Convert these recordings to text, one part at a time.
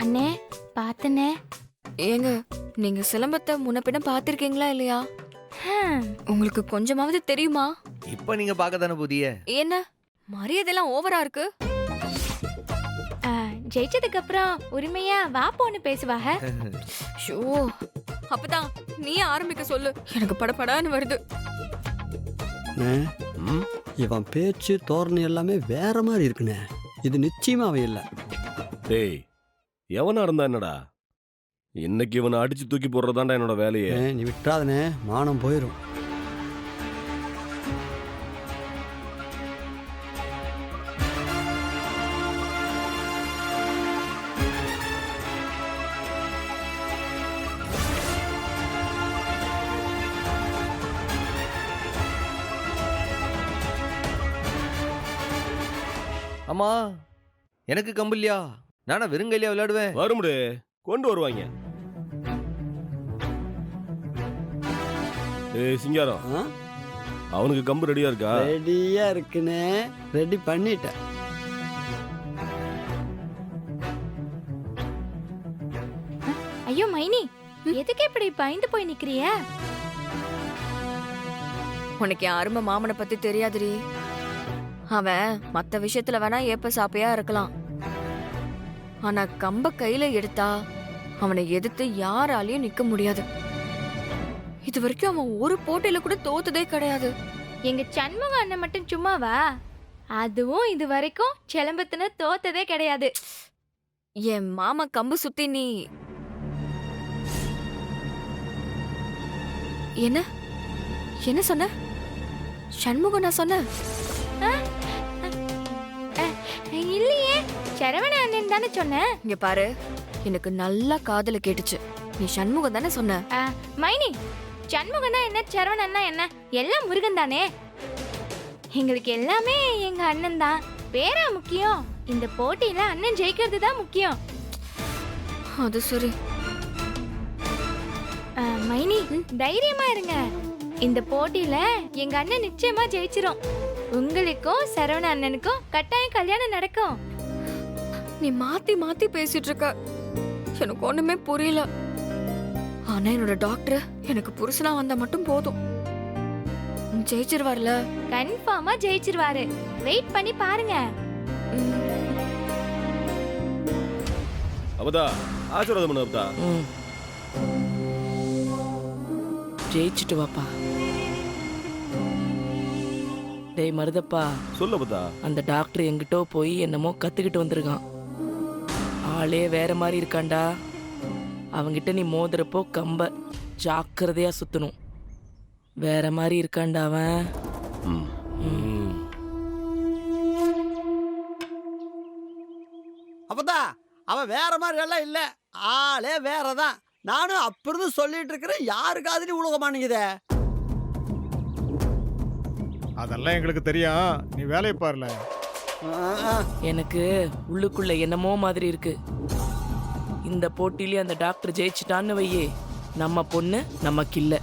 அண்ணே பாத்தனே. ஏங்க நீங்க சிலம்பத்தை முன்ன பின்ன பாத்திருக்கீங்களா இல்லையா? உங்களுக்கு கொஞ்சமாவது தெரியுமா? இப்ப நீங்க பாக்கதானே புதிய. என்ன மரியாதைலாம் ஓவரா இருக்கு. ஜெயிச்சதுக்கு அப்புறம் உரிமையா வா போன்னு பேசுவாக. ஷோ அப்பதான் நீ ஆரம்பிக்க சொல்லு, எனக்கு படபடான்னு வருது. இவன் பேச்சு தோரணை எல்லாமே வேற மாதிரி இருக்குண்ணே. இது நிச்சயமா அவன் இல்லை. டேய் எவனா இருந்தா என்னடா, இன்னைக்கு இவனை அடிச்சு தூக்கி போடுறதாண்டா என்னோட வேலையே. நீ விட்டுறாதனே, மானம் போயிடும். அம்மா எனக்கு கம்பு இல்லையா? நானா வெறுங்கையிலையா விளையாடுவேன்? வரும்டே, கொண்டு வருவாங்க. ஏய் சிங்காரம், அவனுக்கு கம்பு ரெடியா இருக்கா? ரெடியா இருக்குண்ணே, ரெடி பண்ணிட்டேன். ஐயோ மைனி, எதுக்கு இப்படி பயந்து போய் நிக்கிறிய? உனக்கு என் அருமை மாமனை பத்தி தெரியாதுடி. அவன் மத்த விஷயத்துல வேணா ஏப்ப சாப்பையா இருக்கலாம், ஆனா கம்ப கையில எடுத்தா அவனை எதிர்த்து யாராலையும் நிக்க முடியாது. இது வரைக்கும் அவன் ஒரு போட்டியில கூட தோத்ததே கிடையாது. எங்க சண்முக அண்ணன் மட்டும் சும்மாவா? அதுவும் இது வரைக்கும் சிலம்பத்துல தோத்ததே கிடையாது. என் மாமா கம்பு சுத்தி நீ என்ன என்ன சொன்ன? சண்முகம் நான் சொன்ன இல்லையே, சரவண அண்ணன் தானே சொன்னேன். இங்க பாரு, எனக்கு நல்லா காதுல கேட்டுச்சு. நீ சண்முகம் தானே சொன்ன. மைனி, சண்முகனா என்ன சரவண அண்ணா என்ன, எல்லாம் முருகன் தானே. எங்களுக்கு எல்லாமே எங்க அண்ணன் தான். பேரா முக்கியம், இந்த போட்டியில அண்ணன் ஜெயிக்கிறது தான் முக்கியம். அது சரி மைனி, தைரியமா இருங்க. இந்த போட்டியில எங்க அண்ணன் நிச்சயமா ஜெயிச்சிரும். உங்களுக்கும் சரவண அண்ணனுக்கும் கட்டாயம் கல்யாணம் நடக்கும். நீ மாத்தி மாத்தி பேசிட்டு இருக்க, எனக்கு ஒண்ணுமே புரியல. ஆனா என்னோட டாக்டர் எனக்கு புருஷனா வந்தா மட்டும் போதும். ஜெயிச்சிருவார்ல? கன்ஃபார்மா ஜெயிச்சிருவாரு, வெயிட் பண்ணி பாருங்க. அவதா ஆசீர்வாதம் பண்ணு. அவதா ஜெயிச்சுட்டு வாப்பா. டேய் மருதப்பா, சொல்ல அவதா. அந்த டாக்டர் எங்கிட்டோ போய் என்னமோ கத்துக்கிட்டு வந்திருக்கான். ஆளே வேற மாதிரி இருக்காண்டா. அவங்கிட்ட நீ மோதுறப்போ கம்ப ஜாக்கிரதையா சுத்தணும். வேற மாதிரி இருக்காண்டா அவன். அப்பதான் அவன் வேற மாதிரி எல்லாம் இல்ல, ஆளே வேறதான். நானும் அப்பிருந்து சொல்லிட்டு இருக்கிறேன், யாருக்காவது உலக மாட்டேங்குதே. அதெல்லாம் எங்களுக்கு தெரியும், நீ வேலையை பாருல. எனக்கு உள்ளுக்குள்ள என்னமோ மாதிரி இருக்கு. இந்த போட்டியிலே அந்த டாக்டர் ஜெயிச்சிட்டான்னு வையே, நம்ம பொண்ணு நமக்கு இல்ல.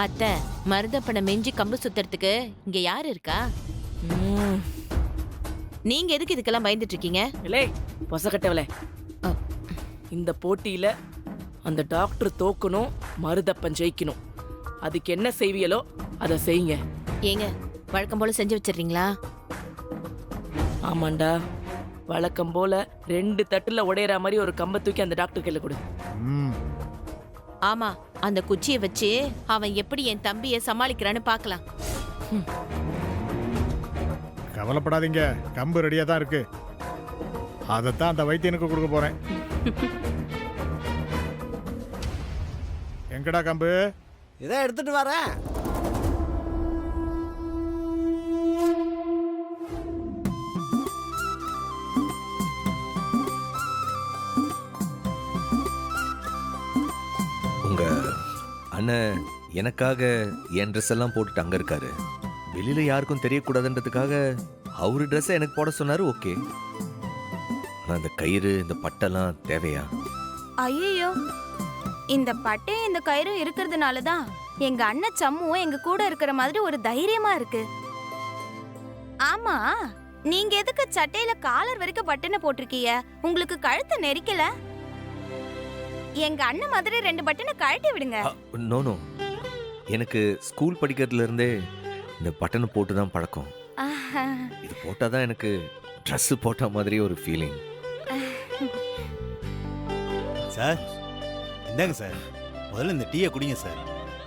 அத்தை, மருதப்பனை மெஞ்சி கம்பு சுத்துறதுக்கு இங்க யாரு இருக்கா? நீங்க எதுக்கு இதுக்கெல்லாம் பயந்துட்டு இருக்கீங்க? இல்லை பொசக்கட்டவளே, இந்த போட்டியில அந்த டாக்டர் தோக்கணும், மருதப்பன் ஜெயிக்கணும். அதுக்கு என்ன செய்வியலோ அதை செய்யுங்க. ஏங்க வழக்கம் போல செஞ்சு வச்சிடுறீங்களா? ஆமாண்டா, வழக்கம் போல 2 தட்டுல உடையற மாதிரி ஒரு கம்பை தூக்கி அந்த டாக்டர் கையில கொடு. ஆமா, அந்த குச்சியை வச்சு அவன் எப்படி என் தம்பியை சமாளிக்கிறான்னு பார்க்கலாம். கவலைப்படாதீங்க, கம்பு ரெடியா தான் இருக்கு. அதைத்தான் அந்த வைத்தியனுக்கு கொடுக்க போறேன். எங்கடா கம்பு? இதை எடுத்துட்டு வரேன். உங்க அண்ணன் எனக்காக என் ட்ரெஸ் எல்லாம் போட்டுட்டு அங்க இருக்காரு. வெளியில யாருக்கும் தெரியக்கூடாதுன்றதுக்காக அவரு ட்ரெஸ் எனக்கு போட சொன்னாரு. ஓகே, ஆனா இந்த கயிறு இந்த பட்டெல்லாம் தேவையா? ஐயோ, இந்த பட்டையும் இந்த கயிறும் இருக்கிறதுனால தான் எங்க அண்ணன் சம்முவும் எங்க கூட இருக்கிற மாதிரி ஒரு தைரியமா இருக்கு. ஆமா, நீங்க எதுக்கு சட்டையில காலர் வரைக்கும் பட்டனை போட்டிருக்கீங்க? உங்களுக்கு கழுத்தை நெரிக்கல? எங்க அண்ணன் மாதிரி 2 பட்டனை கழட்டி விடுங்க. நோ நோ, எனக்கு ஸ்கூல் படிக்கிறதுல இருந்தே இந்த பட்டனை போட்டு தான் பழக்கம். ஆஹா. இது போட்டாதான் எனக்கு Dress போட்ட மாதிரி ஒரு ஃபீலிங். சார் இந்தாங்க சார், முதல்ல இந்த டீயை குடிங்க சார்.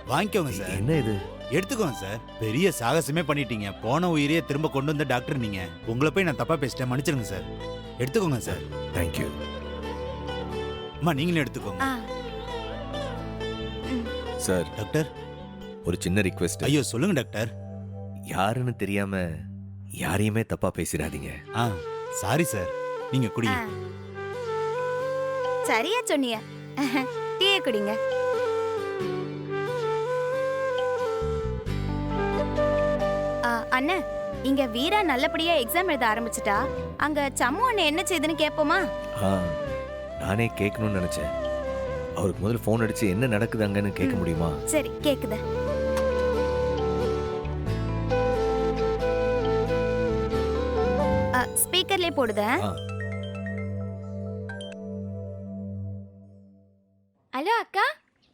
வாங்கிக்கோங்க சார். என்ன இது? எடுத்துக்கோங்க சார். பெரிய சாகசமே பண்ணிட்டீங்க. போன உயிரையே திரும்ப கொண்டு வந்த டாக்டர் நீங்க. உங்களை போய் நான் தப்பா பேசிட்டேன், மன்னிச்சிருங்க சார். எடுத்துக்கோங்க சார். தேங்க்யூ. அம்மா நீங்களும் எடுத்துக்கோங்க. ஆ. Sir, doctor. ஒரு சின்ன ரிக்வெஸ்ட். ஐயோ சொல்லுங்க டாக்டர். யாருன்னு தெரியாம யாரையுமே தப்பா பேசிடாதீங்க. Sorry sir. நீங்க குடிங்க. சரியா சொன்னீங்க. டீயை குடிங்க. அண்ணா, இங்க வீரா நல்லபடியா எக்ஸாம் எழுத ஆரம்பிச்சிட்டா. அங்க சம்மு அண்ணன் என்ன செய்யுதுன்னு கேட்போமா? நானே கேட்கணும்னு நினைச்சேன். அவருக்கு முதல்ல ஃபோன் அடிச்சு என்ன நடக்குது அங்கன்னு கேட்க முடியுமா? சரி, கேக்குது. ஸ்பீக்கர்லயே போடுத. ஹலோ அக்கா,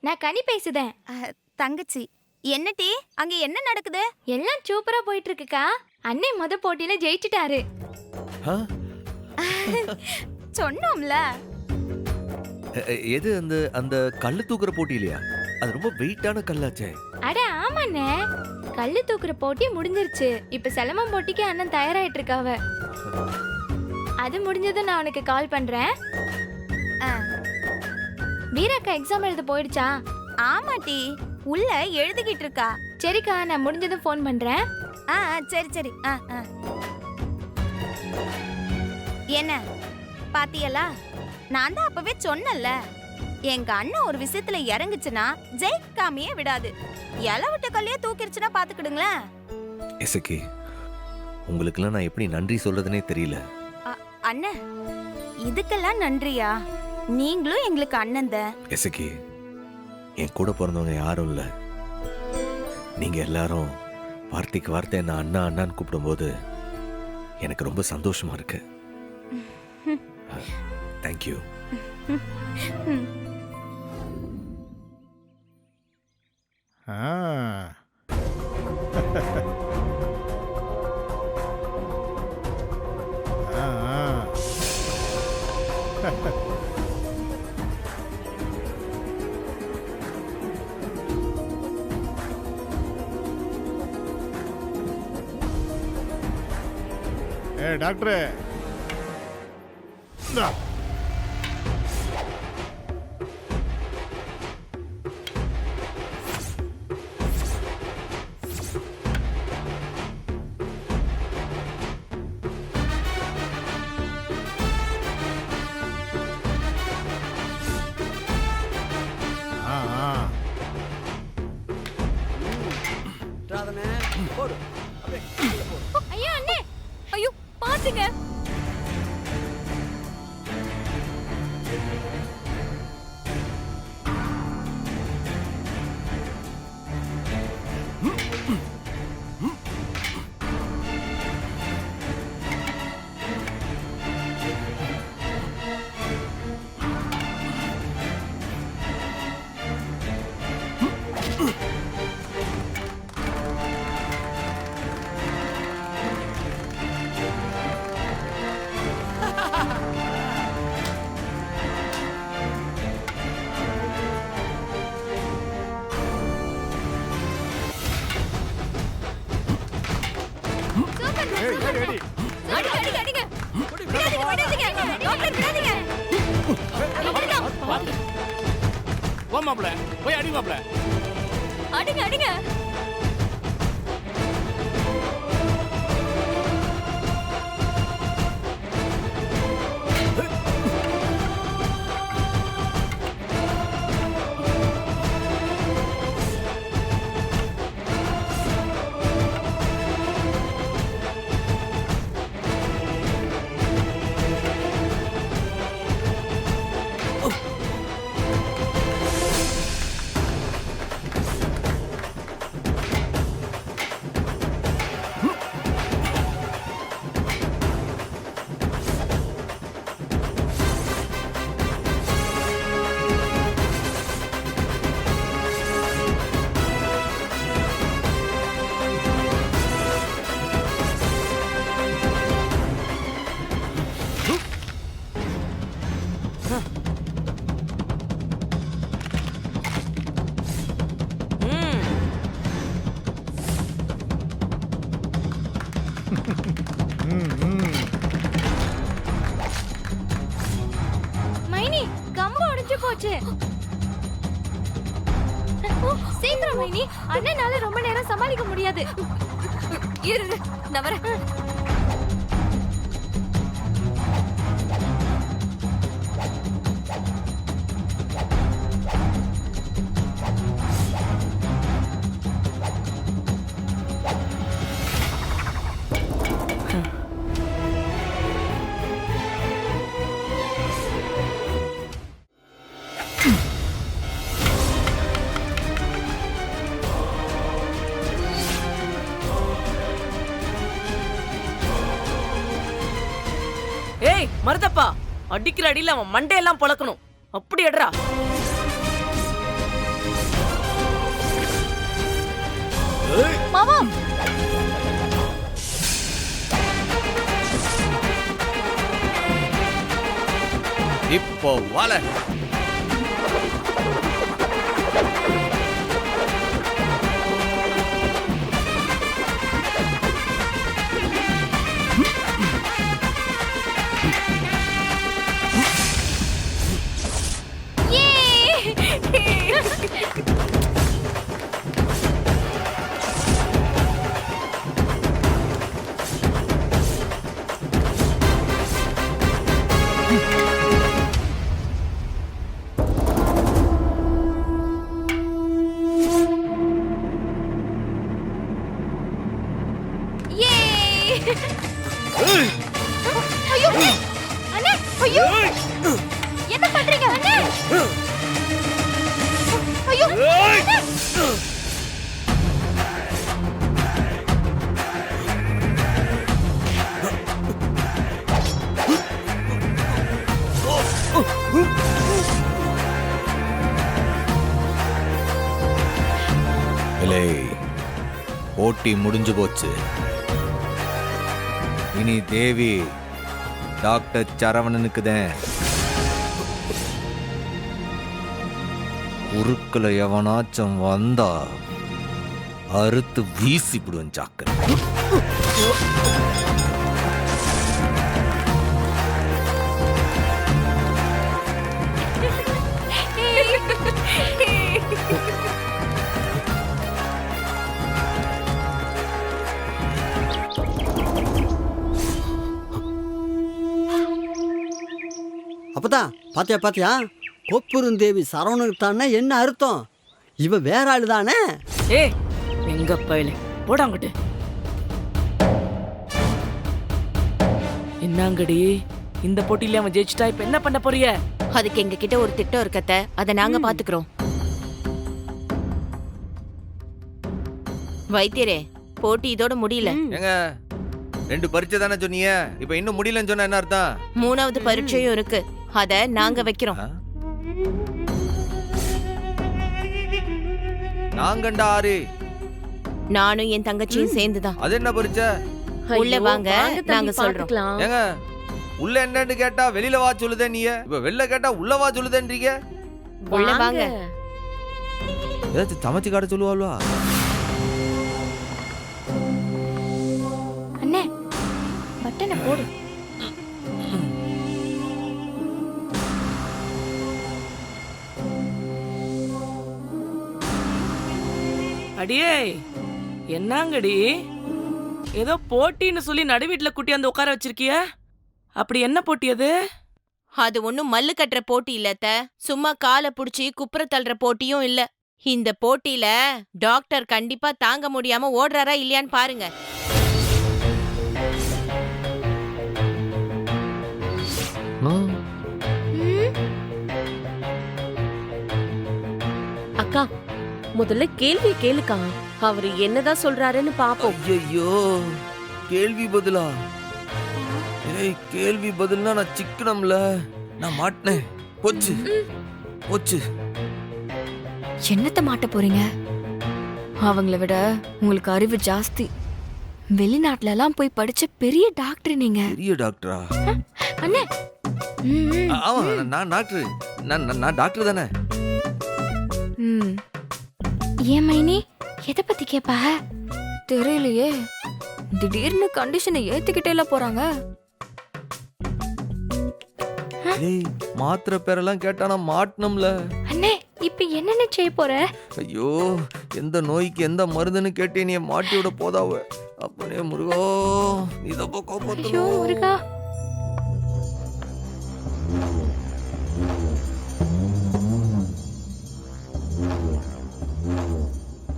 நான் கனி பேசுதேன். தங்கச்சி, என்ன டீ? அங்க என்ன நடக்குது? எல்லாம் சூப்பரா போயிட்டு இருக்குக்கா. அண்ணே போட்டியில ஜெயிச்சிட்டாரு. சொன்னோம்ல. எது? அந்த அந்த கல்லு தூக்குற போட்டி இல்லையா? அது ரொம்ப வெயிட்டான கல்லாச்சே. அட ஆமாண்ணே, கல்லு தூக்குற போட்டி முடிஞ்சிருச்சு. இப்ப சிலம்பம் போட்டிக்கு அண்ணன் தயாராயிட்டு இருக்காவ. அது முடிஞ்சதும் நான் உனக்கு கால் பண்றேன். வீராக்கா எக்ஸாம் எழுத போயிடுச்சா? ஆமா டி, உள்ள எழுதிக்கிட்டு இருக்கா. சரிக்கா, நான் முடிஞ்சதும் ஃபோன் பண்றேன். சரி சரி. என்ன பாத்தியலா? நான் தான் அப்பவே சொன்னல, எங்க அண்ணன் ஒரு விஷயத்துல இறங்குச்சுன்னா ஜெயிக்காமையே விடாது. இலை விட்ட கல்லையே தூக்கிருச்சுன்னா பாத்துக்கிடுங்களேன். எசக்கி, உங்களுக்கெல்லாம் நான் எப்படி நன்றி சொல்றதுனே தெரியல. அண்ணன், இதுக்கெல்லாம் நன்றியா? நீங்களும் எங்களுக்கு அண்ணன் தான். எசக்கி, என் கூட பிறந்தவங்க யாரும் இல்ல. நீங்க எல்லாரும் வார்த்தைக்கு வார்த்தை என்ன அண்ணா அண்ணான்னு கூப்பிடும்போது எனக்கு ரொம்ப சந்தோஷமா இருக்கு. தேங்க்யூ. டாக்டர், போடு. ஐயோ அண்ணே, ஐயோ பாத்துங்க. மாப்ள போய் அடி மாப்ள. அடிங்க அடிங்க. ம், ம். மைனி கம்பு உடைஞ்சு போச்சு. சீக்கிரம் மைனி, அண்ணனால ரொம்ப நேரம் சமாளிக்க முடியாது. இரு நான் வரேன். ஏய் மருதப்பா, அடிக்கிற அடியில அவன் மண்டையெல்லாம் பொளக்கணும். அப்படி எடுறா. மாமா, இப்போ வாழ ஐயோ அண்ணே, ஐயோ என்ன பண்றீங்க அண்ணே? ஐயோ அண்ணே. இல்லை, போட்டி முடிஞ்சு போச்சு. இனி தேவி டாக்டர் சரவணனுக்கு தான். குறுக்குல எவனாச்சும் வந்தா அறுத்து வீசிப்பிடுவேன் ஜாக்கிர. அப்பதான் பாத்தியா கொப்புருந்தேவி சரவணனுக்கு தானே என்ன அர்த்தம்? இவ வேற ஆளு தானே? ஏய் எங்க பையல போடாங்கட்டு. என்னங்கடி, இந்த போட்டியில அவன் ஜெயிச்சிட்டா இப்ப என்ன பண்ண போறிய? அதுக்கு எங்க கிட்ட ஒரு திட்டம் இருக்கத்த, அதை நாங்க பாத்துக்கிறோம். வைத்தியரே, போட்டி இதோட முடியல. ஏங்க, 2 பரீட்சை தானே சொன்னீங்க, இப்ப இன்னும் முடியலன்னு சொன்னா என்ன அர்த்தம்? 3வது பரீட்சையும் இருக்கு, அத நாங்க வைக்கிறோம். நாங்கண்டா 6. நானும் என் தங்கச்சியும் சேர்ந்துதான். அது என்ன பரீட்சை? உள்ள வாங்க, நாங்க சொல்றோம். ஏங்க, உள்ள என்னன்னு கேட்டா வெளியில வா சொல்லுதே நீ, இப்ப வெளில கேட்டா உள்ள வா சொல்லுதேன்றீங்க. உள்ள வாங்க. ஏதாச்சும் சமைச்சு காட்ட சொல்லுவாள்வா? அண்ணே, பட்டனை போடு. அடியே என்னங்கடி, ஏதோ போட்டின்னு சொல்லி நடுவீட்டுல குட்டியாந்து உட்கார வச்சிருக்கிய, அப்படி என்ன போட்டி அது? அது ஒண்ணும் மல்லு கட்டுற போட்டி இல்லத்த, சும்மா காலை புடிச்சு குப்புற தள்ளுற போட்டியும் இல்ல. இந்த போட்டியில டாக்டர் கண்டிப்பா தாங்க முடியாம ஓடுறாரா இல்லையான்னு பாருங்க. அக்கா, முதல்ல கேள்வி கேளுக்கா, அவரு என்னதான் சொல்றாருன்னு பாப்போம். ஐயோ, கேள்வி பதிலா? ஏய், கேள்வி பதில்னா நான் சிக்கனம்ல, நான் மாட்டினேன். போச்சு போச்சு. என்னத்த மாட்ட போறீங்க? அவங்கள விட உங்களுக்கு அறிவு ஜாஸ்தி. வெளிநாட்டுல எல்லாம் போய் படிச்ச பெரிய டாக்டர் நீங்க. பெரிய டாக்டரா? அண்ணே, ஆமா, நான் டாக்டர். நான் டாக்டர் தானே. ஏன் மைனி, எதை பத்தி கேப்பா? தெரியலையே. திடீர்னு கண்டிஷனை ஏத்துக்கிட்டேல போறாங்க. டேய் மாத்திரை பேரெல்லாம் கேட்டானா மாட்டணும்ல. அண்ணே இப்ப என்னென்ன செய்ய போற? ஐயோ எந்த நோய்க்கு எந்த மருந்துன்னு கேட்டு நீ மாட்டி விட போதாவ. அப்பனே முருகா இதப்போ ஐயோ காப்பாத்தணும். முருகா.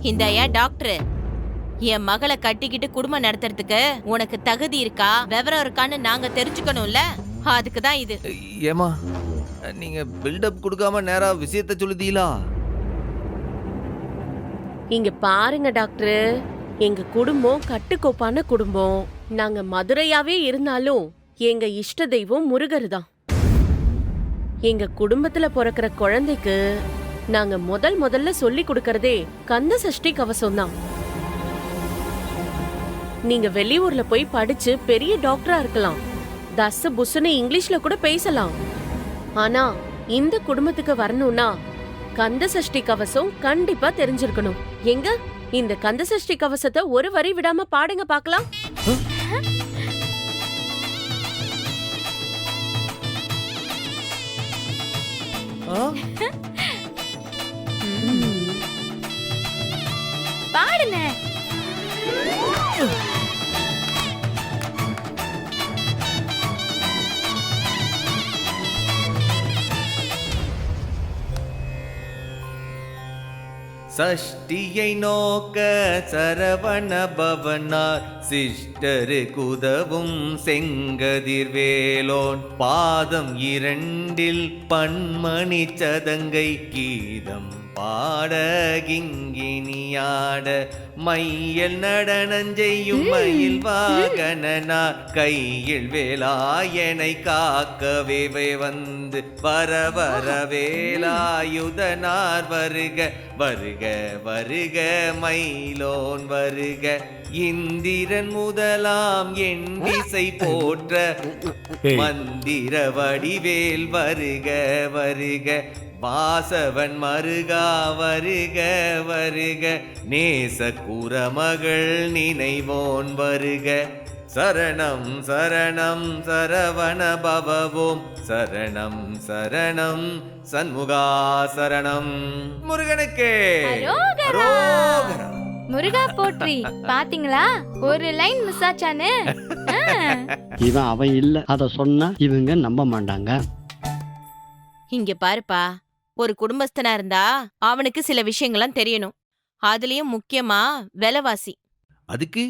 இந்தாயா டாக்டர், என் மகளை கட்டிக்கிட்டு குடும்பம் நடத்துறதுக்கு உனக்கு தகுதி இருக்கா விவரம் இருக்கான்னு நாங்க தெரிஞ்சுக்கணும்ல, அதுக்கு தான் இது. ஏமா நீங்க பில்டப் கொடுக்காம நேரா விஷயத்த சொல்லுதீங்களா? இங்க பாருங்க டாக்டர், எங்க குடும்பம் கட்டுக்கோப்பான குடும்பம். நாங்க மதுரையாவே இருந்தாலும் எங்க இஷ்ட தெய்வம் முருகர் தான். எங்க குடும்பத்துல பிறக்கிற குழந்தைக்கு நாங்க முதல்ல சொல்லி கொடுக்கறதே கந்த சஷ்டி கவசம் தான். நீங்க வெளியூர்ல போய் படிச்சு பெரிய டாக்டரா இருக்கலாம், தச புசுன்னு இங்கிலீஷ்ல கூட பேசலாம். ஆனா இந்த குடும்பத்துக்கு வரணும்னா கந்த சஷ்டி கவசம் கண்டிப்பா தெரிஞ்சிருக்கணும். எங்க இந்த கந்த சஷ்டி கவசத்தை ஒரு வரி விடாம பாடுங்க பாக்கலாம். பாடுனே. சஷ்டியை நோக்க சரவண பவனார் சிஷ்டரு குதவும் செங்கதிர்வேலோன் பாதம் 2 பன்மணி சதங்கை கீதம் பாட கிங்கினியாட மையல் நடனஞ்செய்யும் மயில் வாகனனார் கையில் வேலாயனை காக்கவே வந்து வர வர வேலாயுதனார் வருக வருக வருக மயிலோன் வருக இந்திரன் முதலாம் என் திசை போற்ற மந்திர வடிவேல் வருக வருக வாசவன் மருகா வருக வருக நேச குரமகள் நினைவோன் வருக சரணம் சரணம் சரவண பவவோம் சரணம் சரணம் சண்முகா சரணம். முருகனுக்கே அரோகரா. அரோகரா. முருகா போற்றி. பாத்தீங்களா ஒரு லைன் மிஸ் ஆச்சானே. இவன் அவன் இல்ல அத சொன்னா இவங்க நம்ப மாட்டாங்க. இங்க பாருப்பா, ஒரு குடும்பஸ்தனா இருந்தா அவனுக்கு சில விஷயங்கள்லாம் தெரியணும். அதுலயும் முக்கியமா விலைவாசி. அதுக்கு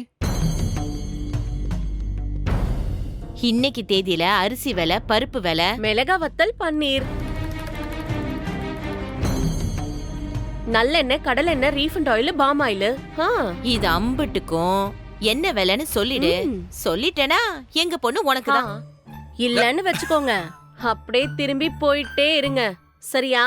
இன்னைக்கு தேதியில அரிசி விலை, பருப்பு விலை, மிளகா வத்தல், பன்னீர், நல்லெண்ணெய், கடலெண்ணெய், ரீஃபண்ட் ஆயில், பாம் ஆயில், இது அம்புட்டுக்கும் என்ன விலைன்னு சொல்லிடு. சொல்லிட்டேனா எங்க பொண்ணு உனக்கு தான். இல்லன்னு வச்சுக்கோங்க, அப்படியே திரும்பி போயிட்டே இருங்க, சரியா?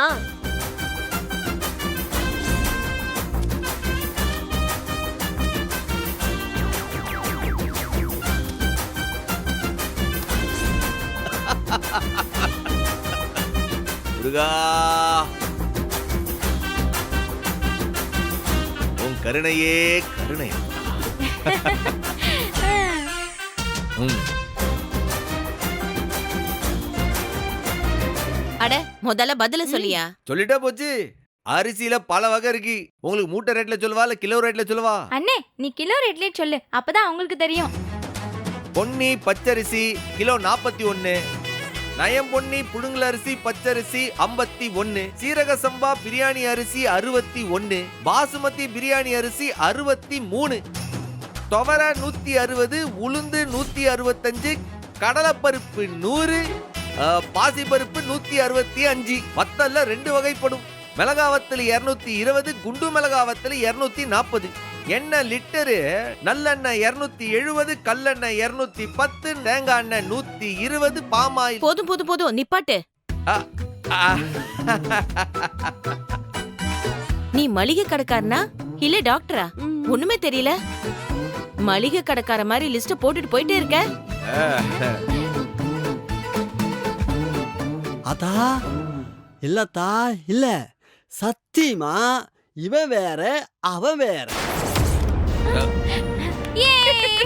முருகா உன் கருணையே கருணை. அட முதல்ல பதில சொல்லியா? சொல்லிட்டா போச்சு. அரிசியில பல வகை இருக்கு. உங்களுக்கு மூட்டை ரேட்ல சொல்லுவா இல்ல கிலோ ரேட்ல சொல்லுவா? அண்ணே நீ கிலோ ரேட்லயே சொல்லு, அப்பதான் அவங்களுக்கு தெரியும். பொன்னி பச்சரிசி கிலோ 41, நயம் பொன்னி புடுங்கல் அரிசி பச்சரிசி 51, சீரக சம்பா பிரியாணி அரிசி 61, பாசுமதி பிரியாணி அரிசி 63, துவர 160, உளுந்து 165, கடலைப்பருப்பு 100, பாசிப்பருப்பு 165, வத்தல்ல 2 வகைப்படும். மிளகாவத்தல் 220, குண்டு மிளகாவத்தல் 240, எண்ணெய் லிட்டரு நல்லெண்ணெய் 270, கல்லெண்ணெய் 210, தேங்காய் எண்ணெய் 120, பாமாயில். போதும் போதும் போதும் நிப்பாட்டு. நீ மளிகை கடைக்காரனா இல்ல டாக்டரா? ஒண்ணுமே தெரியல. மளிகை கடைக்கார மாதிரி லிஸ்ட் போட்டுட்டு போயிட்டே இருக்க. அதா இல்லத்தா இல்ல, சத்தியமா இவன் வேற அவன் வேற. ஏய்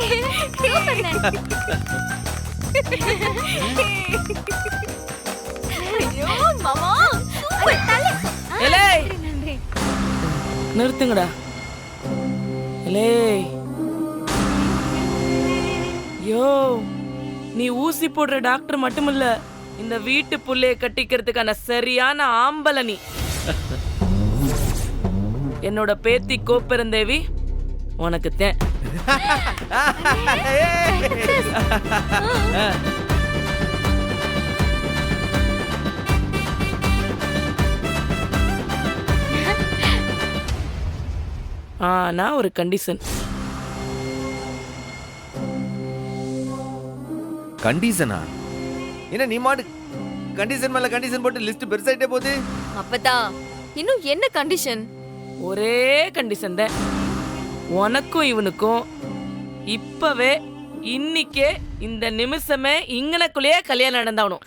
சூப்பர்ண்ணே. ஐயோ மாமா சூப்பர் தலை. ஏலே நன்றி. நிறுத்துங்கடா. ஏலே யோ, நீ ஊசி போடுற டாக்டர் மட்டுமில்ல, இந்த வீட்டு புள்ளைய கட்டிக்கிறதுக்கான சரியான ஆம்பள நீ. என்னோட பேத்தி கோப்பெருந்தேவி உனக்கு தேன். ஆனா ஒரு கண்டிஷன். கண்டிஷனா? என்ன நீ மாடு கண்டிஷன் மேல கண்டிஷன் போட்டு லிஸ்ட் பெருசாயிட்டே போகுது. அப்பதா இன்னும் என்ன கண்டிஷன்? ஒரே கண்டிஷன் தான். உனக்கும் இவனுக்கும் இப்பவே இன்னிக்கே இந்த நிமிஷமே இங்கனக்குள்ளேயே கல்யாணம் நடந்தாகணும்.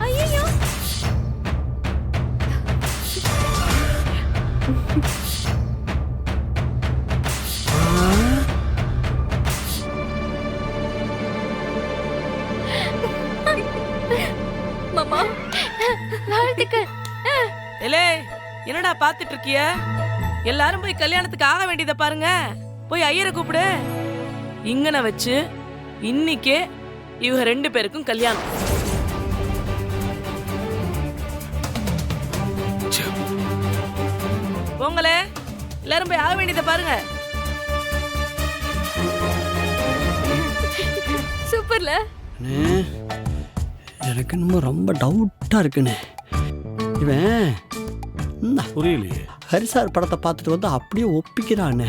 ஐயோ மாமா வாழ்த்துக்கள். ஏலே என்னடா பாத்துட்டு இருக்கிய? எல்லாரும் போய் கல்யாணத்துக்கு ஆக வேண்டியதை பாருங்க. போய் ஐயரை கூப்பிடு. இங்கன வச்சு இன்னிக்கே இவங்க 2 பேருக்கும் கல்யாணம். போங்களே, எல்லாரும் போய் ஆக வேண்டியதை பாருங்க. சூப்பர்ல. எனக்கு இன்னும் ரொம்ப டவுட்டா இருக்குண்ணே. இவன் புரியலையே. ஹரிசார் படத்தை பார்த்துட்டு வந்து அப்படியே ஒப்பிக்கிறானே.